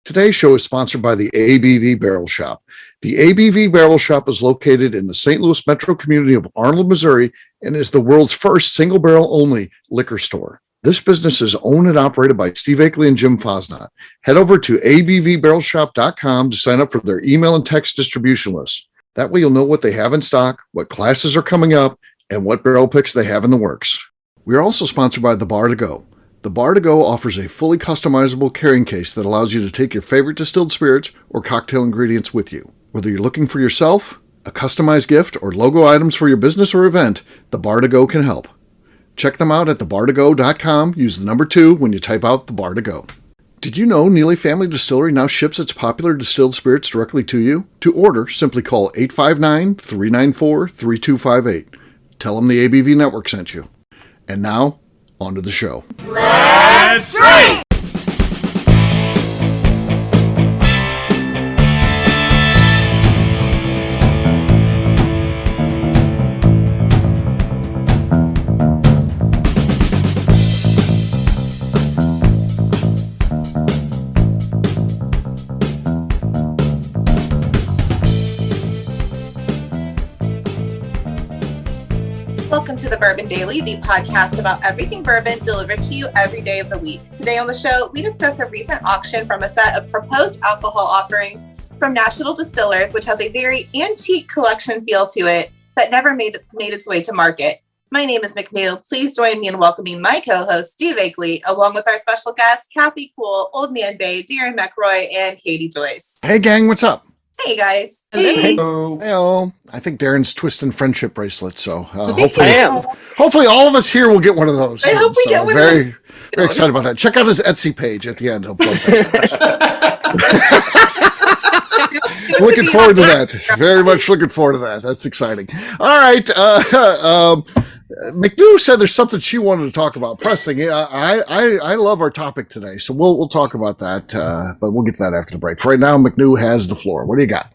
Today's show is sponsored by the ABV Barrel Shop. The ABV Barrel Shop is located in the St. Louis metro community of Arnold, Missouri, and is the world's first single barrel only liquor store. This business is owned and operated by Steve Akeley and Jim Fosnot. Head over to abvbarrelshop.com to sign up for their email and text distribution list. That way you'll know what they have in stock, what classes are coming up, and what barrel picks they have in the works. We are also sponsored by The Bar to Go. The Bar to Go offers a fully customizable carrying case that allows you to take your favorite distilled spirits or cocktail ingredients with you. Whether you're looking for yourself, a customized gift, or logo items for your business or event, The Bar to Go can help. Check them out at thebar2go.com. Use the number 2 when you type out The Bar to Go. Did you know Neely Family Distillery now ships its popular distilled spirits directly to you? To order, simply call 859-394-3258. Tell them the ABV Network sent you. And now, on to the show. Let's drink! Welcome to the Bourbon Daily, the podcast about everything bourbon delivered to you every day of the week. Today on the show, we discuss a recent auction from a set of proposed alcohol offerings from National Distillers, which has a very antique collection feel to it that never made its way to market. My name is McNew. Please join me in welcoming my co-host, Steve Akeley, along with our special guests, Kathy Cool, Old Man Bay, Darren McRoy, and Katie Joyce. Hey, gang, what's up? Hey, guys. Hello. Hello. I think Darren's twisting friendship bracelets, so hopefully all of us here will get one of those. I hope we get one. Very excited about that. Check out his Etsy page at the end. Looking forward to that. Very much looking forward to that. That's exciting. All right. McNew said there's something she wanted to talk about pressing. I love our topic today, so we'll talk about that, but we'll get to that after the break. For right now, McNew has the floor. What do you got?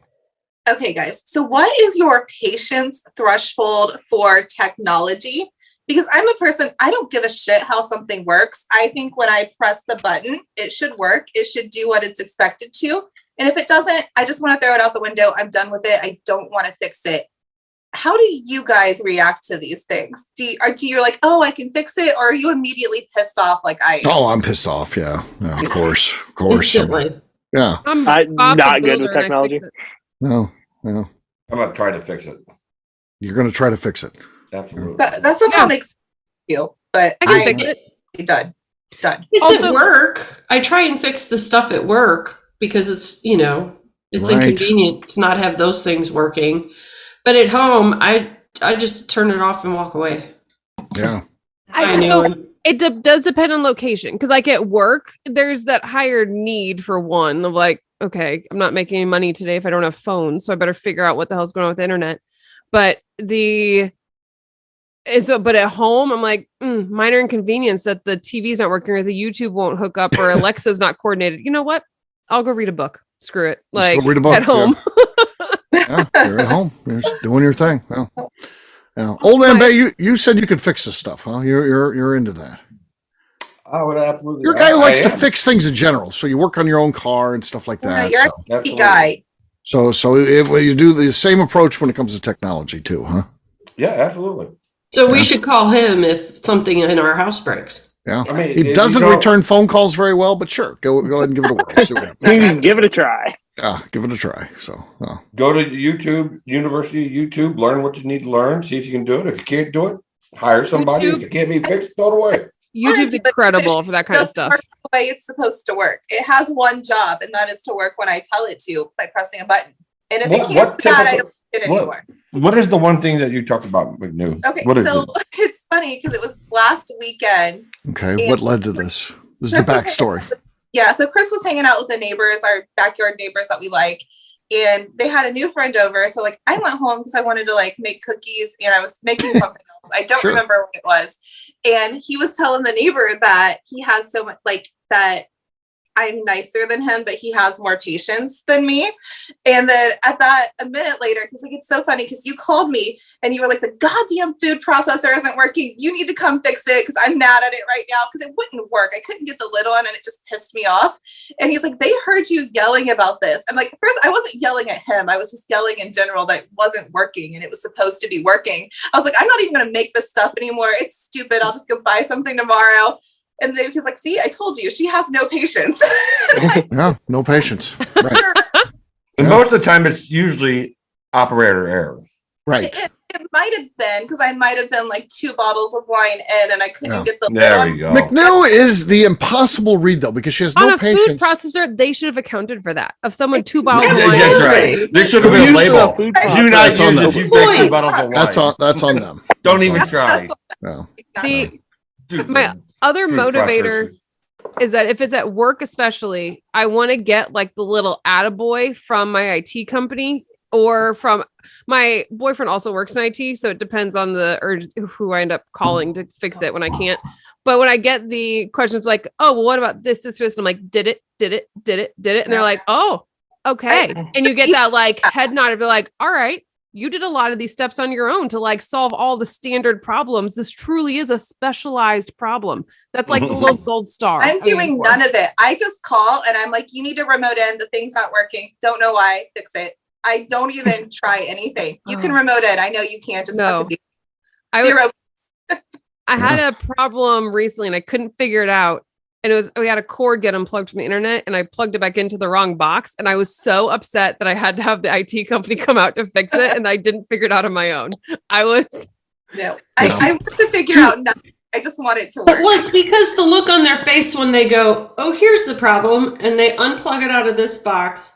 Okay, guys. So what is your patience threshold for technology? Because I'm a person, I don't give a shit how something works. I think when I press the button, it should work. It should do what it's expected to. And if it doesn't, I just want to throw it out the window. I'm done with it. I don't want to fix it. How do you guys react to these things? Do you like, oh, I can fix it? Or are you immediately pissed off like I am? Oh, I'm pissed off. Yeah, of course. Instantly. Yeah. I'm not good with technology. No. I'm going to try to fix it. You're going to try to fix it. Absolutely. That somehow makes me feel, but I can fix it. Done. It's also at work. I try and fix the stuff at work because it's, it's inconvenient to not have those things working. But at home, I just turn it off and walk away. Yeah. I know. It does depend on location. Because like at work, there's that higher need for one of like, okay, I'm not making any money today if I don't have phones. So I better figure out what the hell's going on with the internet. But but at home, I'm like, minor inconvenience that the TV's not working or the YouTube won't hook up or Alexa's not coordinated. You know what? I'll go read a book. Screw it. Like read a book, at home. Yeah, you're at home. You're just doing your thing. Well, yeah. Old Man Bay, you said you could fix this stuff, huh? You're into that. I would absolutely. You're a guy who likes to fix things in general. So you work on your own car and stuff like that. You're a guy. So you do the same approach when it comes to technology too, huh? Yeah, absolutely. So we should call him if something in our house breaks. Yeah, I mean, he doesn't return phone calls very well, but sure, go ahead and give it a whirl. See what happens. Give it a try. Yeah, give it a try. So go to YouTube, University of YouTube, learn what you need to learn, see if you can do it. If you can't do it, hire somebody. If it can't be fixed, throw it away. YouTube's incredible for that kind of stuff. The way it's supposed to work. It has one job, and that is to work when I tell it to by pressing a button. And if it can't do that, I don't do it anymore. What is the one thing that you talked about, McNew? Okay, so it's funny because it was last weekend. Okay, what led to this? This is the backstory. Yeah, so Chris was hanging out with the neighbors, our backyard neighbors that we like, and they had a new friend over. So like I went home because I wanted to like make cookies and I was making something else. I don't remember what it was. And he was telling the neighbor that he has so much like that I'm nicer than him, but he has more patience than me. And then a minute later, because like it's so funny because you called me and you were like, the goddamn food processor isn't working. You need to come fix it because I'm mad at it right now because it wouldn't work. I couldn't get the lid on and it just pissed me off. And he's like, they heard you yelling about this. And like, first, I wasn't yelling at him. I was just yelling in general that it wasn't working and it was supposed to be working. I was like, I'm not even going to make this stuff anymore. It's stupid. I'll just go buy something tomorrow. And then he's like, see, I told you, she has no patience. No, no patience. Right. And most of the time, it's usually operator error. Right. It might have been because I might have been like 2 bottles of wine in and I couldn't get the lid There on. we go. McNew is the impossible read, though, because she has On no a patience. food processor, they should have accounted for that. Of someone 2 bottles of Yeah, wine. that's right. There should have been a label. Do not That's on use them. if you take 2 bottles of wine. That's on them. Don't even try. No. My other Food motivator processors. is that if it's at work, especially, I want to get like the little attaboy from my IT company or from my boyfriend also works in IT. So it depends on who I end up calling to fix it when I can't. But when I get the questions like, oh, well, what about this, or this? I'm like, did it? And they're like, oh, okay. And you get that like head nod. They're like, all right, you did a lot of these steps on your own to like solve all the standard problems. This truly is a specialized problem. That's like the little gold star. I'm doing none of it. I just call and I'm like, you need to remote in. The thing's not working. Don't know why. Fix it. I don't even try anything. You can remote in. I know you can't. Just No. zero. I had a problem recently and I couldn't figure it out. And we had a cord get unplugged from the internet and I plugged it back into the wrong box. And I was so upset that I had to have the IT company come out to fix it. And I didn't figure it out on my own. I want to figure out nothing. I just want it to work. Well, it's because the look on their face when they go, oh, here's the problem. And they unplug it out of this box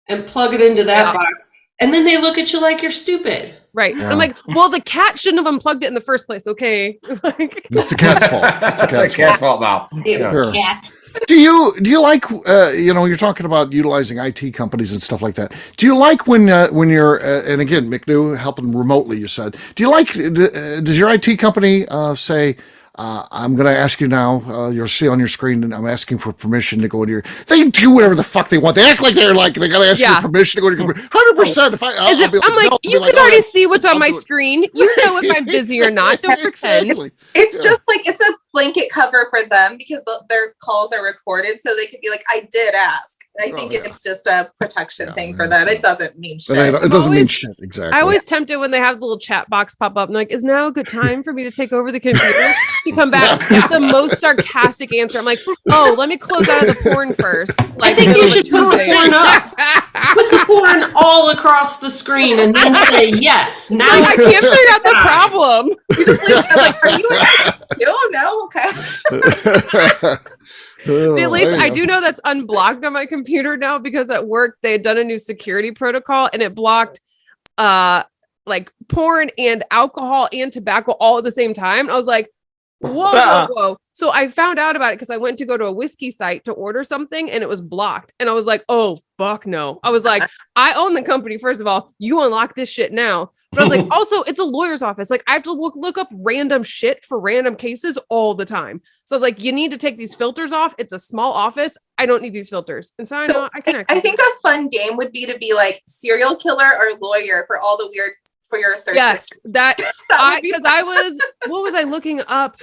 and plug it into that box. And then they look at you like you're stupid. Right. Yeah. I'm like, well, the cat shouldn't have unplugged it in the first place. Okay. Like, It's the cat's fault. It's the cat's Cat's fault. fault now. Yeah. Sure. Cat. Do you like you're talking about utilizing IT companies and stuff like that? Do you like when you're and again McNew helping remotely? You said. Do you like? Does your IT company say? I'm going to ask you now. You'll see on your screen, and I'm asking for permission to go into your. They do whatever the fuck they want. They act like they're got to ask you permission to go into your. 100%. If I'll be I'm like, no, you be can already oh, see what's on I'll my do it. screen. You know if I'm busy or not. Don't pretend. Exactly. It's just like it's a blanket cover for them because their calls are recorded, so they could be like, "I did ask." I think it's just a protection thing for them. It doesn't mean shit. It doesn't mean shit. Exactly. I always tempted when they have the little chat box pop up and like, is now a good time for me to take over the computer? To come back with the most sarcastic answer. I'm like, oh, let me close out of the porn first. Like, I think you should put the porn up. Put the porn all across the screen and then say yes. Now I can't figure out the problem. You just leave it like, are you? No, okay. At least I do know that's unblocked on my computer now because at work they had done a new security protocol and it blocked like porn and alcohol and tobacco all at the same time. I was like, whoa. So I found out about it because I went to go to a whiskey site to order something and it was blocked. And I was like, oh, fuck no. I was like, I own the company. First of all, you unlock this shit now. But I was like, also, it's a lawyer's office. Like I have to look up random shit for random cases all the time. So I was like, you need to take these filters off. It's a small office. I don't need these filters. And so I can actually. I think a fun game would be to be like serial killer or lawyer for all the weird for your search. Yes, history. because what was I looking up?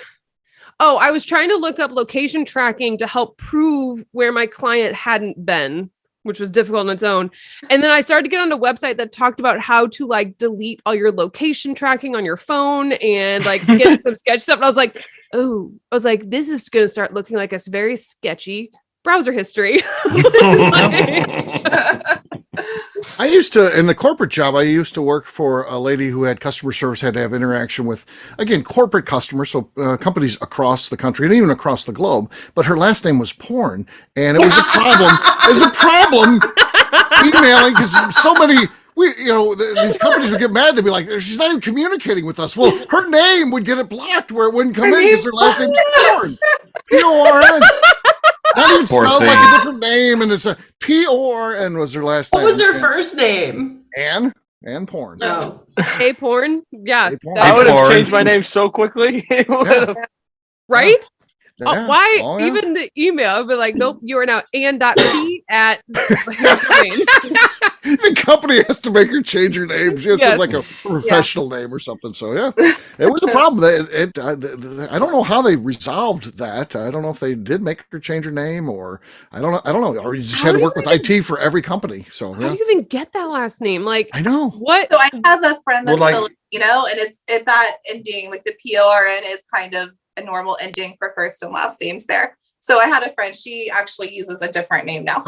Oh, I was trying to look up location tracking to help prove where my client hadn't been, which was difficult on its own. And then I started to get on a website that talked about how to like delete all your location tracking on your phone and like get some sketch stuff. And I was like, this is going to start looking like a very sketchy browser history. I used to, in the corporate job, I used to work for a lady who had customer service, had to have interaction with, again, corporate customers, so companies across the country and even across the globe. But her last name was Porn, and it was a problem. It was a problem emailing because so many. These companies would get mad. They'd be like, she's not even communicating with us. Well, her name would get it blocked where it wouldn't come in because her last name's Porn. P-O-R-N. Not even spelled like a different name, and it's a P-O-R-N was her last name. What was her first name? Ann Porn. No. Hey, Porn? Yeah. Hey, Porn. I would have changed my name so quickly. Right? Yeah. Why Oh, yeah. even the email? I'd be like, nope, you are now Ann.P at The company has to make her change her name. She has to have like a professional name or something. So yeah, it was a problem. I don't know how they resolved that. I don't know if they did make her change her name, or I don't know, or you just had to work with IT for every company. So how do you even get that last name? Like, I know what? So I have a friend that's Well, Filipino, and it's that ending, like the PORN is kind of a normal ending for first and last names there. So I had a friend, she actually uses a different name now.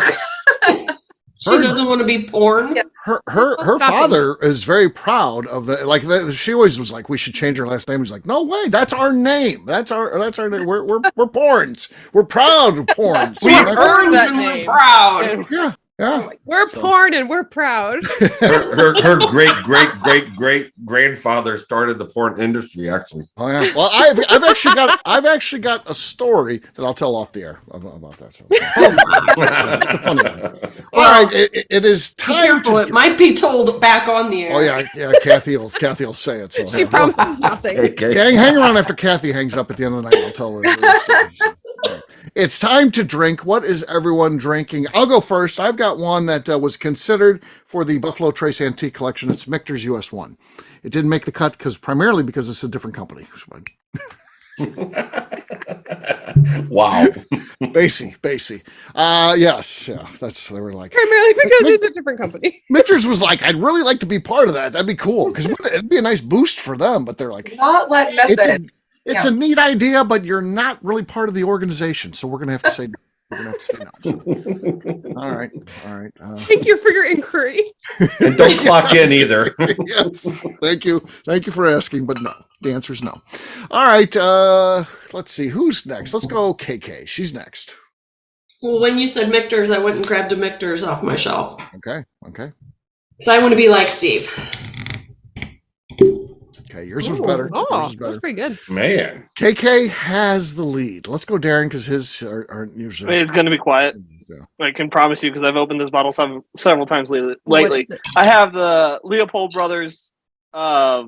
She doesn't want to be porn. Yeah. Her father is very proud of the she always was like, we should change her last name. He's like, no way, that's our name. That's our name. We're porns. We're proud of porns. We're porns and we're proud. Yeah. Yeah. We're porn and we're proud. Her great grandfather started the porn industry, actually. Oh yeah. Well, I've actually got a story that I'll tell off the air about that. So, it's a funny one. All right, it is time. It might be told back on the air. Oh yeah. Kathy will say it. So She promises nothing. hang around after Kathy hangs up at the end of the night. I'll tell her. It's time to drink. What is everyone drinking? I'll go first. I've got one that was considered for the Buffalo Trace Antique Collection. It's Michter's US 1. It didn't make the cut primarily because it's a different company. Wow. Basie. Yes. Yeah. They were like. Primarily because it's a different company. Michter's was like, I'd really like to be part of that. That'd be cool. Because it'd be a nice boost for them. But they're like. Not letting us in. It's a neat idea, but you're not really part of the organization, so we're gonna have to say no. All right. Thank you for your inquiry. And don't clock in either. Yes, thank you for asking, but no, the answer is no. All right, let's see who's next. Let's go, KK. She's next. Well, when you said Michter's, I went and grabbed a Michter's off my shelf. Okay. So I want to be like Steve. Okay, yours was better. Oh, that's pretty good. Man. KK has the lead. Let's go, Darren, because his aren't usually. It's going to be quiet. Yeah. I can promise you, because I've opened this bottle several times lately. What is it? I have the Leopold Brothers rye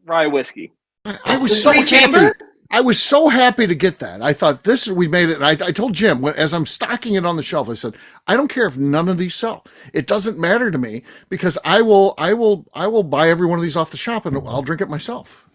whiskey. I was so happy. I was so happy to get that. I thought we made it. And I told Jim, as I'm stocking it on the shelf, I said, I don't care if none of these sell. It doesn't matter to me, because I will buy every one of these off the shop and I'll drink it myself.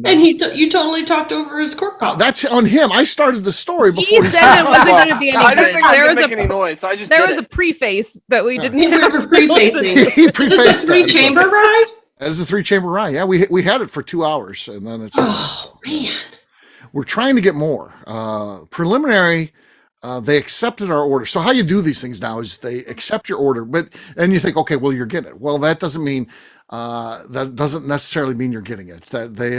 And you totally talked over his cork pop. That's on him. I started the story before He said it wasn't going to be any I didn't think there I was was make any noise, so I just there did was a it. preface that we didn't You have a prefacing. He Is it the prefaced that. 3-chamber rye? That is a 3-chamber rye. Yeah, we had it for 2 hours, and then it's. Oh man. We're trying to get more. Preliminary, they accepted our order. So how you do these things now is they accept your order, and you think, okay, well, you're getting it. Well, that doesn't mean that doesn't necessarily mean you're getting it. That they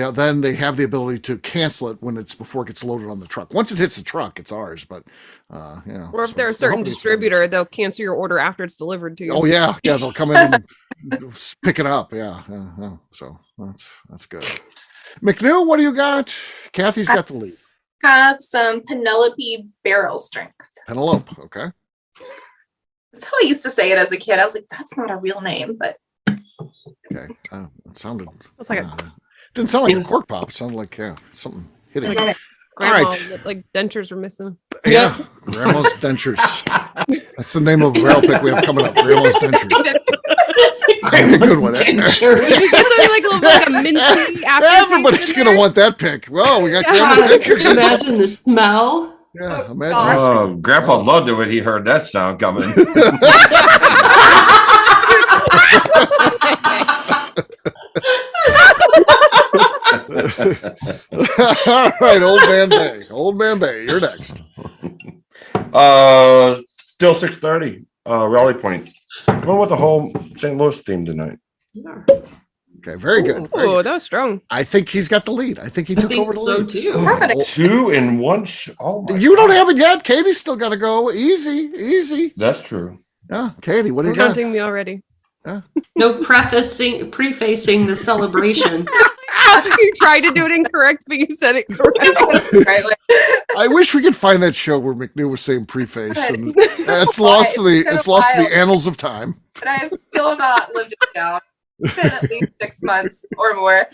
have the ability to cancel it before it gets loaded on the truck. Once it hits the truck, it's ours. But or if they're a certain distributor, they'll cancel your order after it's delivered to you. Oh yeah, they'll come in and pick it up. Yeah. So that's good. McNew, what do you got? Kathy's got the lead. Have some Penelope Barrel Strength. Penelope, okay. That's how I used to say it as a kid. I was like, that's not a real name, but Okay. It sounded. It's like didn't sound like a cork pop. It sounded like something hitting. grandma, All right. like dentures were missing. Yeah, Grandma's dentures. That's the name of a barrel pick we have coming up. Grandma's dentures. Good one. It's like a minty aftertaste. Everybody's in gonna there. want that pick. Well, we got Yeah. Grandma's dentures. Imagine the smell. Yeah, imagine. Oh, Grandpa loved it when he heard that sound coming. All right, Old Man Bay, you're next. Still 6:30. Rally Point. Going with the whole St. Louis theme tonight. Okay, very good. Oh, that was strong. I think he's got the lead. I think he took over the so lead. too. Oh, 2 in 1. Oh my you don't God. have it yet. Katie's still got to go. Easy. That's true. Yeah, Katie, what do you You're got? hunting me already. No prefacing the celebration. You tried to do it incorrect, but you said it correct. right, like, I wish we could find that show where McNew was saying preface, and it's It's lost to the been a it's lost to the while. annals of time. and I have still not lived it down. It's been at least 6 months or more.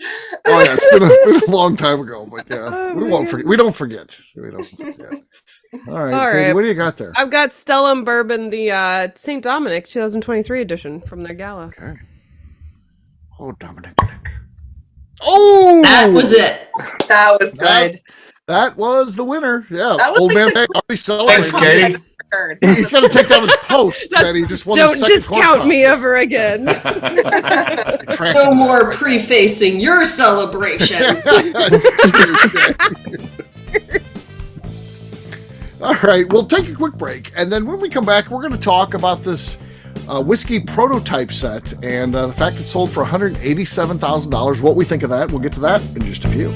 Oh yeah, it's been a long time ago, but yeah, we won't forget. We don't forget. All right, Katie, what do you got there? I've got Stellum Bourbon, the St. Dominic 2023 edition from their gala. Okay. Oh, Dominic. Oh, That was it. That was good. That was the winner. Yeah, That was old like man the already celebrated. Thanks, Katie. He's got to take down his post that he just won. Don't discount me ever again. No more prefacing your celebration. All right, we'll take a quick break, and then when we come back, we're going to talk about this whiskey prototype set and the fact it sold for $187,000. What we think of that? We'll get to that in just a few.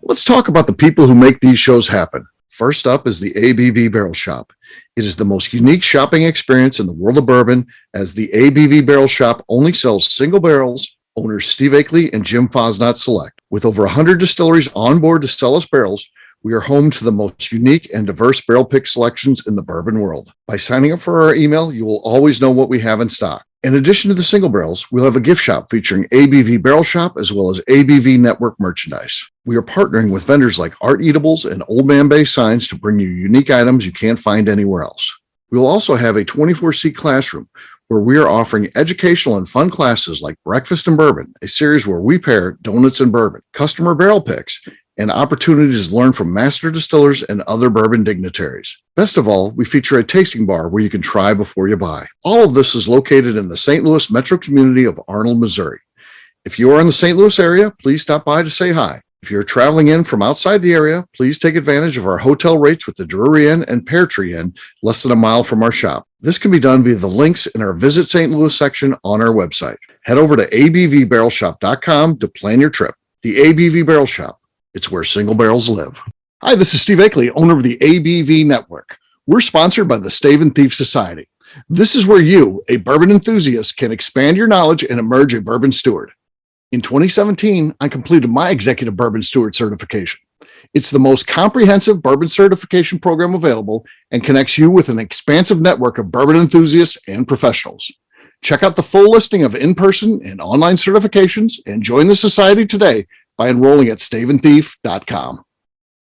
Let's talk about the people who make these shows happen. First up is the ABV Barrel Shop. It is the most unique shopping experience in the world of bourbon, as the ABV Barrel Shop only sells single barrels. Owners Steve Akeley and Jim Fosnot select. With over 100 distilleries on board to sell us barrels, we are home to the most unique and diverse barrel pick selections in the bourbon world. By signing up for our email, you will always know what we have in stock. In addition to the single barrels, we'll have a gift shop featuring ABV Barrel Shop as well as ABV Network merchandise. We are partnering with vendors like Art Eatables and Old Man Bay Signs to bring you unique items you can't find anywhere else. We will also have a 24-seat classroom where we are offering educational and fun classes like Breakfast and Bourbon, a series where we pair donuts and bourbon, customer barrel picks, and opportunities to learn from master distillers and other bourbon dignitaries. Best of all, we feature a tasting bar where you can try before you buy. All of this is located in the St. Louis metro community of Arnold, Missouri. If you are in the St. Louis area, please stop by to say hi. If you're traveling in from outside the area, please take advantage of our hotel rates with the Drury Inn and Pear Tree Inn, less than a mile from our shop. This can be done via the links in our Visit St. Louis section on our website. Head over to abvbarrelshop.com to plan your trip. The ABV Barrel Shop. It's where single barrels live. Hi, this is Steve Akeley, owner of the ABV Network. We're sponsored by the Stave and Thief Society. This is where you, a bourbon enthusiast, can expand your knowledge and emerge a bourbon steward. In 2017, I completed my Executive Bourbon Steward certification. It's the most comprehensive bourbon certification program available and connects you with an expansive network of bourbon enthusiasts and professionals. Check out the full listing of in-person and online certifications and join the society today by enrolling at staveandthief.com.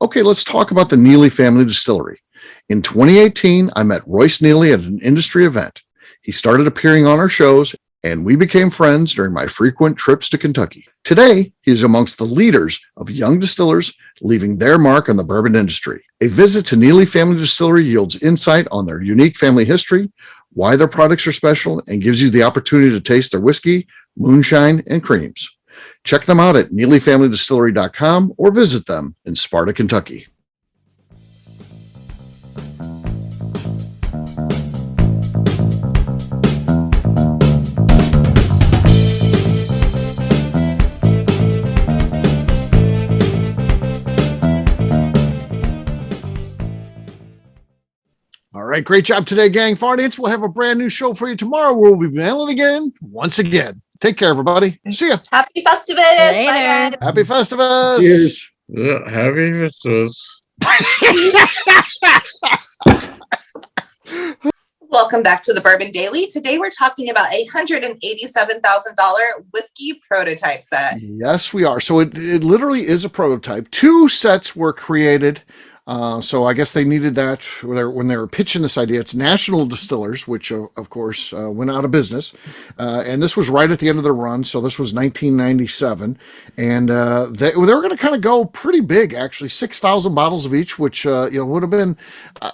Okay, let's talk about the Neely Family Distillery. In 2018, I met Royce Neely at an industry event. He started appearing on our shows, and we became friends during my frequent trips to Kentucky. Today, he is amongst the leaders of young distillers leaving their mark on the bourbon industry. A visit to Neely Family Distillery yields insight on their unique family history, why their products are special, and gives you the opportunity to taste their whiskey, moonshine, and creams. Check them out at NeelyFamilyDistillery.com or visit them in Sparta, Kentucky. All right, great job today, gang. For audience, we'll have a brand new show for you tomorrow. We'll be mailing again, once again. Take care, everybody. See ya. Happy Festivus. Later. Bye, guys. Happy Festivus. Cheers. Yeah, happy Festivus. Welcome back to the Bourbon Daily. Today we're talking about a $187,000 whiskey prototype set. Yes, we are. So it literally is a prototype. 2 sets were created. So I guess they needed that when they were pitching this idea. It's National Distillers, which of course went out of business, and this was right at the end of their run. So this was 1997, and they were going to kind of go pretty big, actually, 6,000 bottles of each, which would have been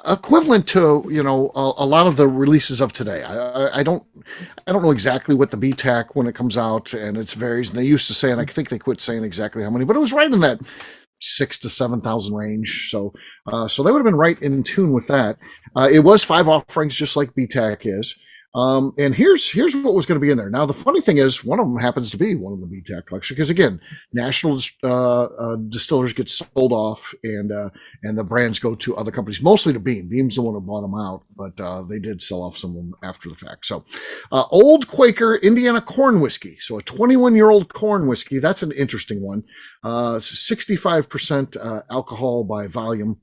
equivalent to a lot of the releases of today. I don't know exactly what the BTAC when it comes out, and it varies. And they used to say, and I think they quit saying exactly how many, but it was right in that 6,000 to 7,000 range. So they would have been right in tune with that. It was 5 offerings, just like BTAC is. And here's what was going to be in there. Now, the funny thing is, one of them happens to be one of the BTAC collection because, again, National Distillers get sold off, and the brands go to other companies, mostly to Beam. Beam's the one who bought them out, but they did sell off some of them after the fact. So, Old Quaker Indiana Corn Whiskey. So, a 21-year-old corn whiskey. That's an interesting one. 65% alcohol by volume.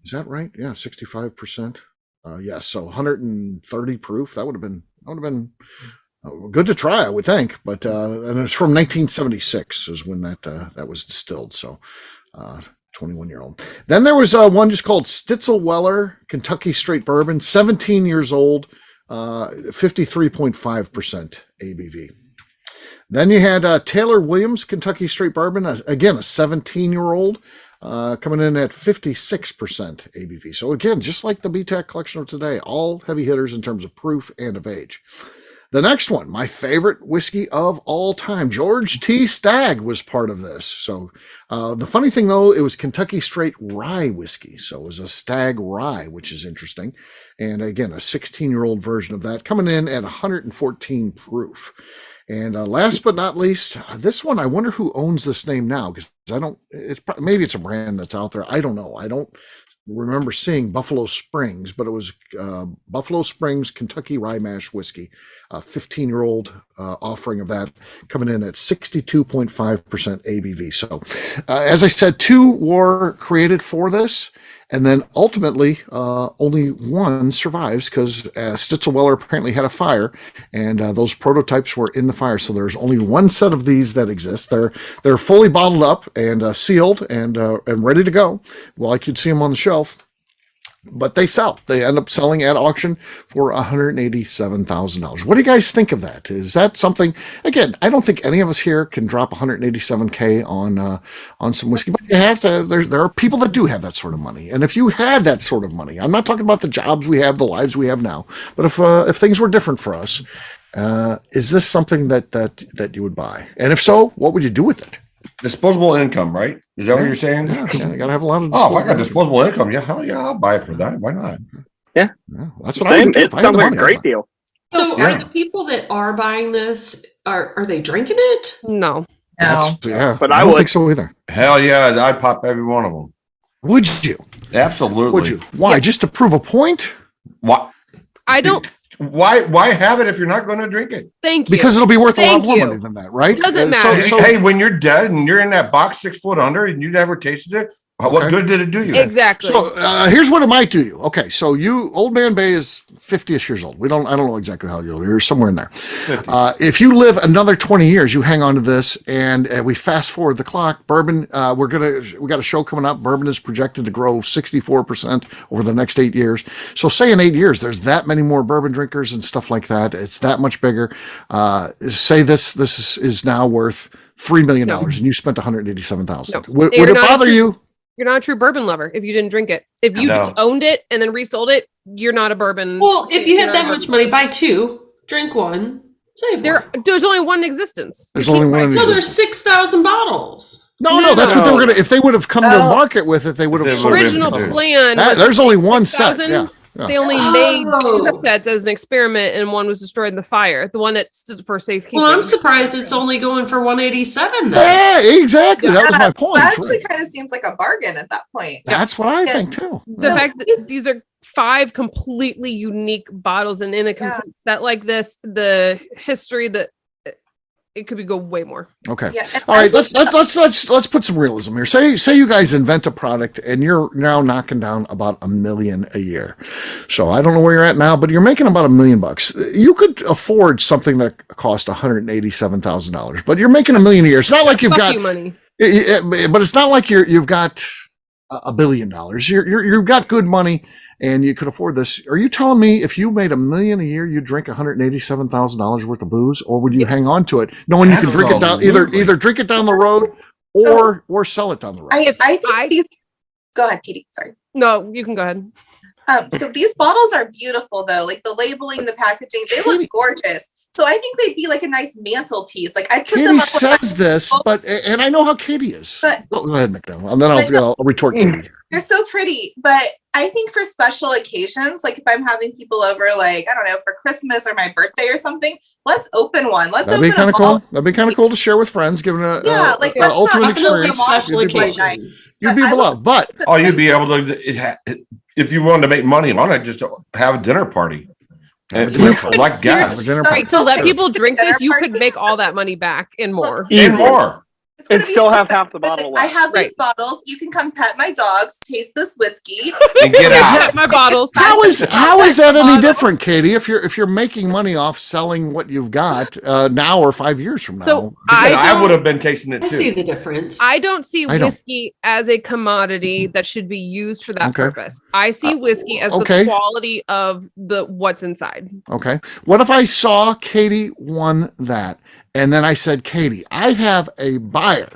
Is that right? Yeah, 65%. Yes, so 130 proof. That would have been good to try, I would think. But and it's from 1976 is when that was distilled. So 21-year-old. Then there was one just called Stitzel-Weller Kentucky Straight Bourbon, 17 years old, 53.5% ABV. Then you had Taylor Williams Kentucky Straight Bourbon, again a 17-year-old. Coming in at 56% ABV. So again, just like the BTAC collection of today, all heavy hitters in terms of proof and of age. The next one, my favorite whiskey of all time, George T. Stagg was part of this. So the funny thing though, it was Kentucky Straight Rye whiskey. So it was a Stagg Rye, which is interesting. And again, a 16-year-old version of that coming in at 114 proof. And last but not least, this one, I wonder who owns this name now, because maybe it's a brand that's out there. I don't know. I don't remember seeing Buffalo Springs, but it was Buffalo Springs Kentucky Rye Mash Whiskey, a 15-year-old offering of that coming in at 62.5% ABV. So as I said, 2 were created for this. And then ultimately, only one survives because Stitzel-Weller apparently had a fire, and those prototypes were in the fire. So there's only one set of these that exist. They're fully bottled up and sealed and ready to go. Well, I could see them on the shelf. But they sell. They end up selling at auction for $187,000. What do you guys think of that? Is that something? Again, I don't think any of us here can drop $187K on some whiskey, but you have to. There are people that do have that sort of money, and if you had that sort of money, I'm not talking about the jobs we have, the lives we have now, but if things were different for us, is this something that you would buy? And if so, what would you do with it? Disposable income, right? Is that what you're saying? Yeah, you gotta have a lot of. If I got disposable income, hell yeah, I'll buy it for that. Why not? Yeah, that's what I would do. It sounds like a great deal. So, are the people that are buying this are they drinking it? No. Yeah, but I I don't would. think so either. Hell yeah, I'd pop every one of them. Would you? Absolutely. Would you? Why? Yeah. Just to prove a point? Why? I don't. Why have it if you're not going to drink it? Thank you. Because it'll be worth a lot Thank more you. money than that, right? Doesn't matter. Hey, when you're dead and you're in that box 6 foot under and you never tasted it, what good did it do you? Exactly. So here's what it might do you. Okay, so you, Old Man Bay is 50ish years old. I don't know exactly how old you're, somewhere in there. If you live another 20 years, you hang on to this, and we fast forward the clock. Bourbon, we got a show coming up. Bourbon is projected to grow 64% over the next 8 years. So say in 8 years, there's that many more bourbon drinkers and stuff like that. It's that much bigger. Say this is now worth $3 million, and you spent $187,000. No. Would it bother you? You're not a true bourbon lover if you didn't drink it. If you just owned it and then resold it, you're not a bourbon. Well, if you have that much money, buy 2, drink 1, save 1. There's only one in existence. There's only one in So existence. there's 6,000 bottles. No, that's what they were gonna. If they would have come to market with it, they would have. They sold would've it. Original been- plan. was There's only one 6,000. set. Yeah. They only made 2 Oh. sets as an experiment, and one was destroyed in the fire. The one that stood for safekeeping. Well, I'm surprised it's only going for 187 then. Yeah, exactly. That was my point. That actually kind of seems like a bargain at that point. That's what I think too. The No, fact that these are 5 completely unique bottles, and in a complete set like this, the history that it could go way more. Okay. Yeah. All right. Let's put some realism here. Say you guys invent a product and you're now knocking down about $1 million a year. So I don't know where you're at now, but you're making about $1 million. You could afford something that cost $187,000, but you're making $1 million a year. It's not like you've Fuck got you money. but it's not like you've got $1 billion. You've got good money and you could afford this. Are you telling me if you made $1 million a year, you'd drink $187,000 worth of booze, or would you Yes. hang on to it knowing you can drink it down, Absolutely. either drink it down the road or sell it down the road? I If think I- these. Go ahead, Katie. Sorry. No, you can go ahead. So these bottles are beautiful, though. Like the labeling, the packaging, they look gorgeous. So I think they'd be like a nice mantelpiece. Like I put them Katie up. says this, and I know how Katie is. But- go ahead, McNew, and then I'll retort Katie here. They're so pretty, but I think for special occasions, like if I'm having people over, like, I don't know, for Christmas or my birthday or something, let's open one. That'd be kind of cool. That'd be kind of cool to share with friends, giving an ultimate experience. You'd be beloved. But you'd be able to, if you wanted to make money on it, just have a dinner party. And like gas. Right, to let people drink this, you could make all that money back and more. And more. And still have half the bottle left. I have these bottles. You can come pet my dogs, taste this whiskey, and get out. Pet my bottles. How is that any different, Katie? If you're making money off selling what you've got now or 5 years from now, so I would have been tasting it too. I see the difference. I don't see whiskey as a commodity that should be used for that purpose. I see whiskey as the quality of what's inside. Okay. What if I saw Katie won that? And then I said, Katie, I have a buyer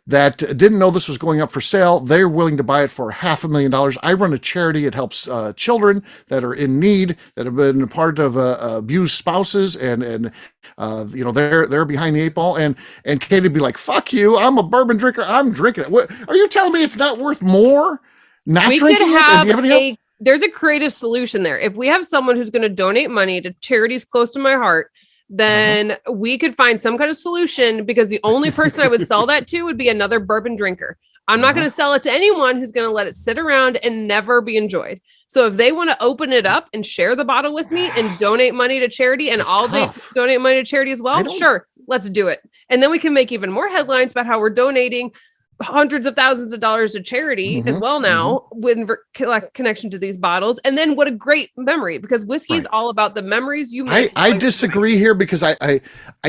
that didn't know this was going up for sale. They're willing to buy it for $500,000. I run a charity. It helps children that are in need, that have been a part of abused spouses, and they're behind the eight ball. And Katie'd be like, "Fuck you! I'm a bourbon drinker. I'm drinking it." What, are you telling me it's not worth more? We could have there's a creative solution there. If we have someone who's going to donate money to charities close to my heart, then we could find some kind of solution, because the only person I would sell that to would be another bourbon drinker. I'm not going to sell it to anyone who's going to let it sit around and never be enjoyed. So if they want to open it up and share the bottle with me and donate money to charity, and I'll donate money to charity as well, sure, let's do it. And then we can make even more headlines about how we're donating hundreds of thousands of dollars to charity as well now, with connection to these bottles. And then what a great memory, because whiskey is all about the memories you make. I disagree here, because I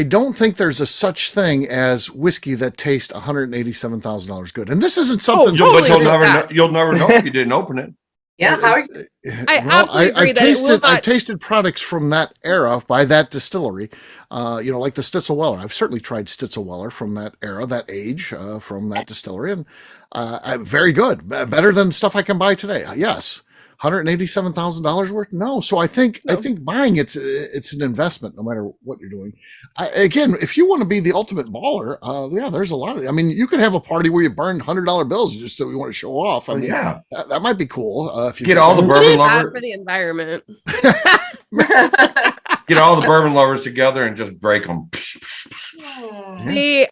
don't think there's a such thing as whiskey that tastes $187,000 good. And this isn't something you'll never know if you didn't open it. Yeah, how are you? I absolutely agree I've tasted products from that era by that distillery, like the Stitzel-Weller. I've certainly tried Stitzel-Weller from that era, that age, from that distillery, and very good, better than stuff I can buy today. Yes. $187,000 worth? No. So I think buying it's an investment, no matter what you're doing. Again, if you want to be the ultimate baller, there's a lot of. I mean, you could have a party where you burn $100 bills just so you want to show off. I mean, that might be cool. If you get all the bourbon lovers for the environment. Get all the bourbon lovers together and just break them.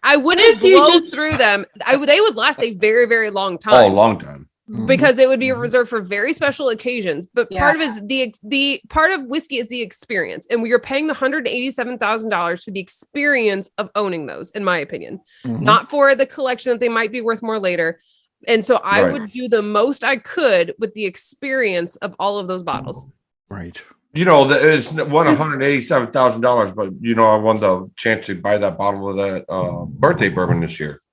I wouldn't blow through them. They would last a very, very long time. Oh, a long time. Because it would be reserved for very special occasions. But part of it is the part of whiskey is the experience, and we are paying the $187,000 for the experience of owning those, in my opinion, not for the collection that they might be worth more later. And so I would do the most I could with the experience of all of those bottles. Right. It's won $187,000, but I won the chance to buy that bottle of that birthday bourbon this year.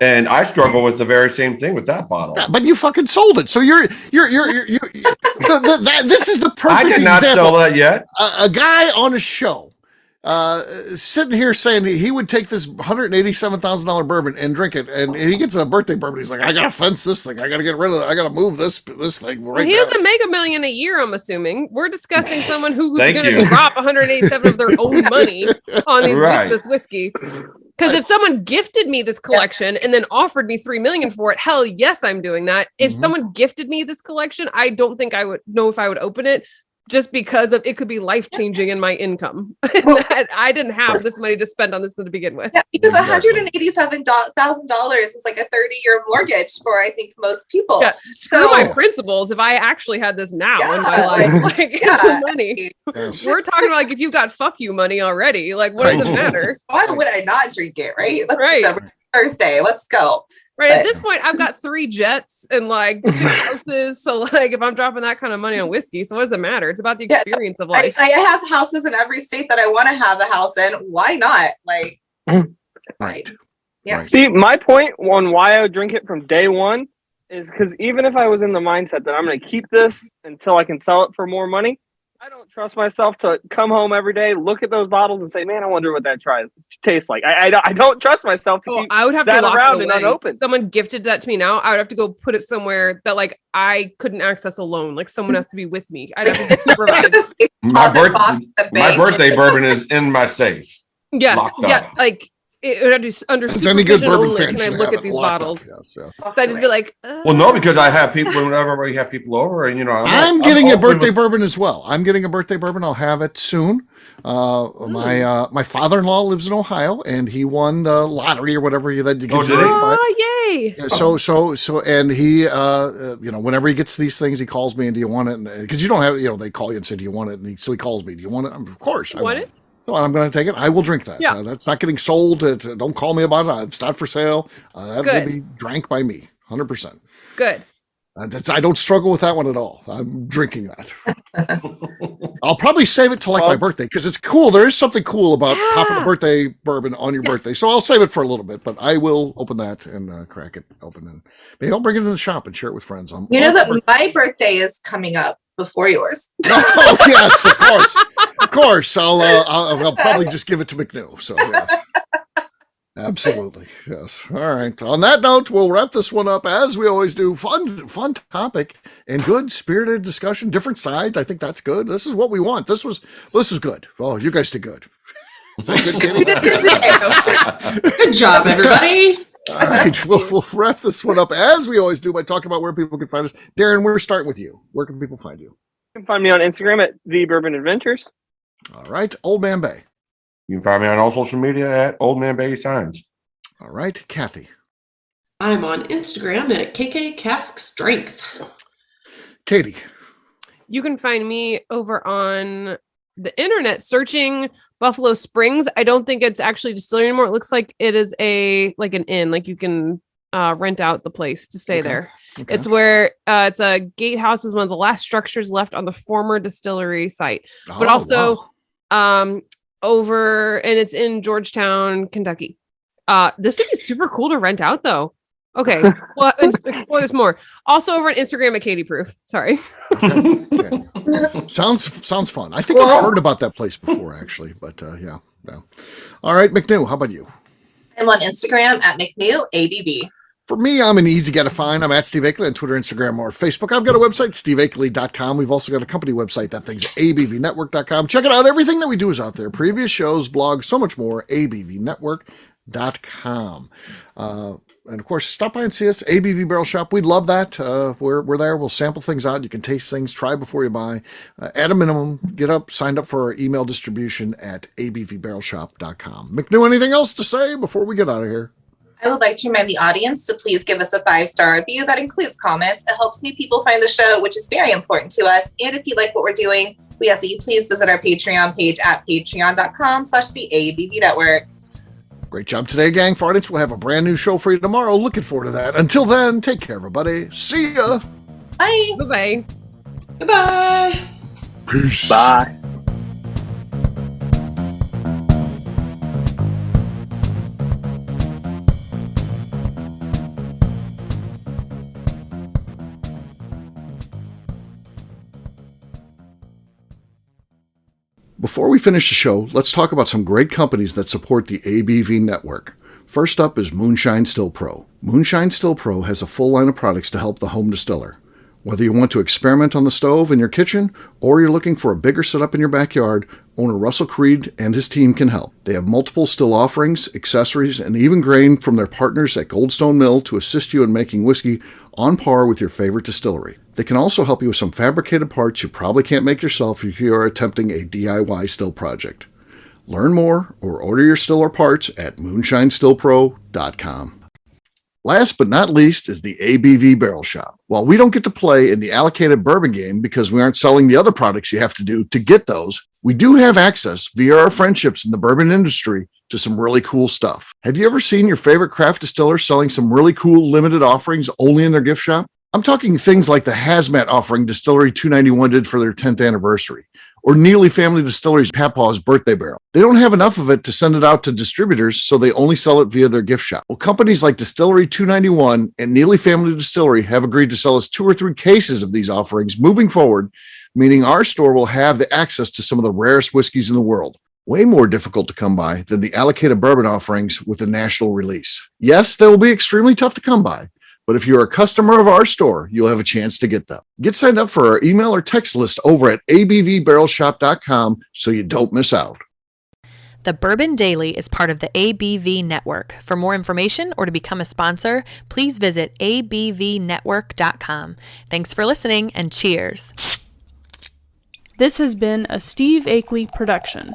And I struggle with the very same thing with that bottle. Yeah, but you fucking sold it. So you're this is the perfect example. I did not sell that yet. A guy on a show sitting here saying he would take this $187,000 bourbon and drink it, and he gets a birthday bourbon. He's like, I gotta fence this thing. I gotta get rid of it. I gotta move this thing. Right, he doesn't make $1 million a year. I'm assuming we're discussing someone who's going to drop 187 of their own money on this whiskey. Because if someone gifted me this collection and then offered me $3 million for it, hell yes, I'm doing that. If someone gifted me this collection, I don't think I would know if I would open it, just because of it could be life-changing in my income. I didn't have this money to spend on this to begin with. Yeah, because $187,000 is like a 30-year mortgage for, I think, most people. Yeah, screw my principles. If I actually had this now in my life, it's the money. Yes. We're talking about if you got fuck you money already. Like, what does it matter? Why would I not drink it? Right. Thursday. Let's go. Right. At this point, I've got 3 jets and 6 houses. So if I'm dropping that kind of money on whiskey, so what does it matter? It's about the experience of life. I have houses in every state that I want to have a house in. Why not? Right. Yeah. Right. See, my point on why I would drink it from day one is because even if I was in the mindset that I'm going to keep this until I can sell it for more money, I don't trust myself to come home every day, look at those bottles, and say, "Man, I wonder what that tastes like." I don't trust myself to keep I would have that to lock around it and unopened. Someone gifted that to me now. I would have to go put it somewhere that I couldn't access alone. Someone has to be with me. I'd have to be supervised. My birthday bourbon is in my safe. Yes, under As any good supervision bourbon only, fan can I should look have at it these locked up, bottles? yes, yeah. So I just be like, Well, no, because I have people whenever we have people over, and I'm getting a birthday bourbon as well. I'm getting a birthday bourbon. I'll have it soon. My father-in-law lives in Ohio, and he won the lottery or whatever that you Oh, get. did he? yay! Yeah, so, and he, whenever he gets these things, he calls me and do you want it? Because you don't have, they call you and say, do you want it? And so he calls me, do you want it? Of course, I want it. So I'm going to take it. I will drink that. Yeah. That's not getting sold. Don't call me about it. It's not for sale. That will be drank by me, 100%. Good. I don't struggle with that one at all. I'm drinking that. I'll probably save it till my birthday because it's cool. There is something cool about popping a birthday bourbon on your birthday. So I'll save it for a little bit, but I will open that and crack it open. And maybe I'll bring it in the shop and share it with friends. You know that my birthday is coming up before yours. Oh, yes, of course. Of course. I'll probably just give it to McNew. So, yes. Absolutely. Yes. All right. On that note, we'll wrap this one up as we always do. Fun topic and good spirited discussion, different sides. I think that's good. This is what we want. This is good. Oh, you guys did good. Was that good, Kitty? Good job, everybody. All right. We'll wrap this one up as we always do by talking about where people can find us. Darren, we're starting with you. Where can people find you? You can find me on Instagram at The Bourbon Adventures. All right. Old Man Bay. You can find me on all social media at Old Man Bay Signs. All right, Kathy. I'm on Instagram at KK Cask Strength. Katie. You can find me over on the internet searching Buffalo Springs. I don't think it's actually a distillery anymore. It looks like it is an inn. Like you can rent out the place to stay there. Okay. It's where it's a gatehouse is one of the last structures left on the former distillery site. But also over, and it's in Georgetown, Kentucky. This would be super cool to rent out though. Okay. Well, explore this more. Also over on Instagram at Katie Proof. Sorry. Okay. Sounds fun. I think I've heard about that place before actually, but yeah. All right, McNew, how about you? I'm on Instagram at McNew ABV. For me, I'm an easy guy to find. I'm at Steve Akeley on Twitter, Instagram, or Facebook. I've got a website, steveakeley.com. We've also got a company website. That thing's abvnetwork.com. Check it out. Everything that we do is out there. Previous shows, blogs, so much more, abvnetwork.com. And of course, stop by and see us, ABV Barrel Shop. We'd love that. We're there. We'll sample things out. You can taste things, try before you buy. At a minimum, signed up for our email distribution at abvbarrelshop.com. McNew, anything else to say before we get out of here? I would like to remind the audience to please give us a 5-star review. That includes comments. It helps new people find the show, which is very important to us. And if you like what we're doing, we ask that you please visit our Patreon page at patreon.com/the ABV Network. Great job today, gang. For audience, we'll have a brand new show for you tomorrow. Looking forward to that. Until then, take care, everybody. See ya. Bye. Bye-bye. Goodbye. Peace. Bye. Before we finish the show, let's talk about some great companies that support the ABV network. First up is Moonshine Still Pro. Moonshine Still Pro has a full line of products to help the home distiller. Whether you want to experiment on the stove in your kitchen or you're looking for a bigger setup in your backyard, owner Russell Creed and his team can help. They have multiple still offerings, accessories, and even grain from their partners at Goldstone Mill to assist you in making whiskey on par with your favorite distillery. They can also help you with some fabricated parts you probably can't make yourself if you are attempting a DIY still project. Learn more or order your still or parts at moonshinestillpro.com. Last but not least is the ABV Barrel Shop. While we don't get to play in the allocated bourbon game because we aren't selling the other products you have to do to get those, we do have access via our friendships in the bourbon industry to some really cool stuff. Have you ever seen your favorite craft distiller selling some really cool limited offerings only in their gift shop? I'm talking things like the Hazmat offering Distillery 291 did for their 10th anniversary, or Neely Family Distillery's Papaw's birthday barrel. They don't have enough of it to send it out to distributors, so they only sell it via their gift shop. Well, companies like Distillery 291 and Neely Family Distillery have agreed to sell us 2 or 3 cases of these offerings moving forward, meaning our store will have the access to some of the rarest whiskeys in the world. Way more difficult to come by than the allocated bourbon offerings with the national release. Yes, they will be extremely tough to come by, but if you're a customer of our store, you'll have a chance to get them. Get signed up for our email or text list over at abvbarrelshop.com so you don't miss out. The Bourbon Daily is part of the ABV Network. For more information or to become a sponsor, please visit abvnetwork.com. Thanks for listening and cheers. This has been a Steve Akeley production.